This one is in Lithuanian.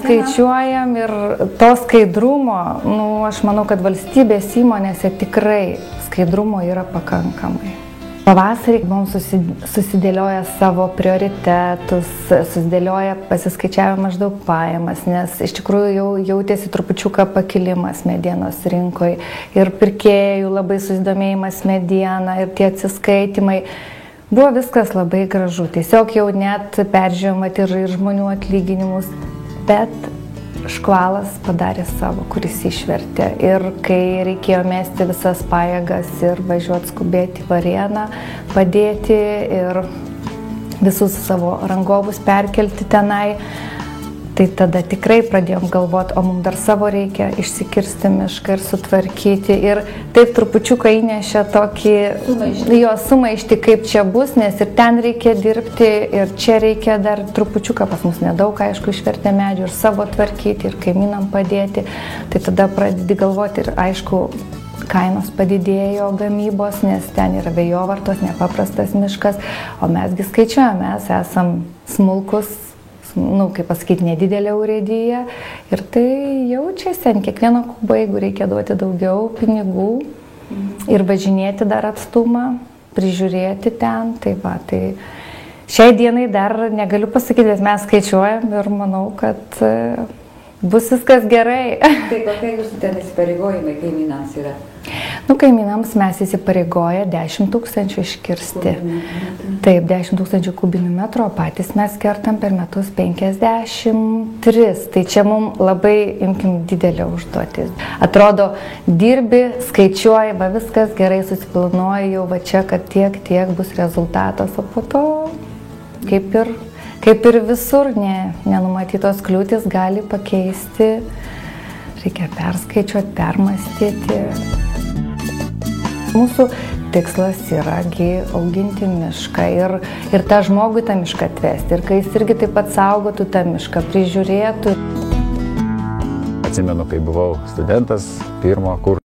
skaičiuojam ir to skaidrumo, aš manau, kad valstybės įmonėse tikrai skaidrumo yra pakankamai. Pavasarį mums susidėlioja savo prioritetus, susidėlioja pasiskaičiavę maždaug pajamas, nes iš tikrųjų jau jautėsi trupučiuką pakilimas medienos rinkoje ir pirkėjų labai susidomėjimas mediena ir tie atsiskaitimai. Buvo viskas labai gražu, tiesiog jau net peržiūrėjom ir žmonių atlyginimus, bet škvalas padarė savo, kuris išvertė. Ir kai reikėjo mesti visas pajėgas ir važiuoti skubėti į Varėną, padėti ir visus savo rangovus perkelti tenai, tai tada tikrai pradėjom galvoti, o mums dar savo reikia išsikirsti mišką ir sutvarkyti. Ir taip trupučiuką įnešė tokį sumaištį, kaip čia bus, nes ir ten reikia dirbti, ir čia reikia dar trupučiuką, pas mus nedaug, aišku, išvertė medžių ir savo tvarkyti, ir kaimynam padėti. Tai tada pradedi galvoti ir aišku, kainos padidėjo gamybos, nes ten yra vėjovartos, nepaprastas miškas, o mesgi skaičiuojame, mes esam smulkus, kaip pasakyti, nedidelė urėdija ir tai jaučiasi ant kiekvieno kubo, jeigu reikia duoti daugiau pinigų ir važinėti dar atstumą, prižiūrėti ten, tai šiai dienai dar negaliu pasakyti, bet mes skaičiuojam ir manau, kad bus viskas gerai. Tai kokie jūsų ten įsipareigojimai kaimynams yra? Kaimynams mes įsipareigoję 10 000 iškirsti. Taip, 10 000 kubinių metrų, o patys mes kertam per metus 53. Tai čia mums labai, didelė užduotis. Atrodo, dirbi, skaičiuoji, viskas gerai susiplanuoji jau, čia, kad tiek bus rezultatas, o po to, kaip ir visur, nenumatytos kliūtis gali pakeisti, reikia perskaičiuoti, permastyti. Mūsų tikslas yra auginti mišką ir tą žmogų tą mišką atvesti. Ir kai jis irgi taip pat saugotų tą mišką, prižiūrėtų. Atsimenu, kai buvau studentas, pirmo kurso.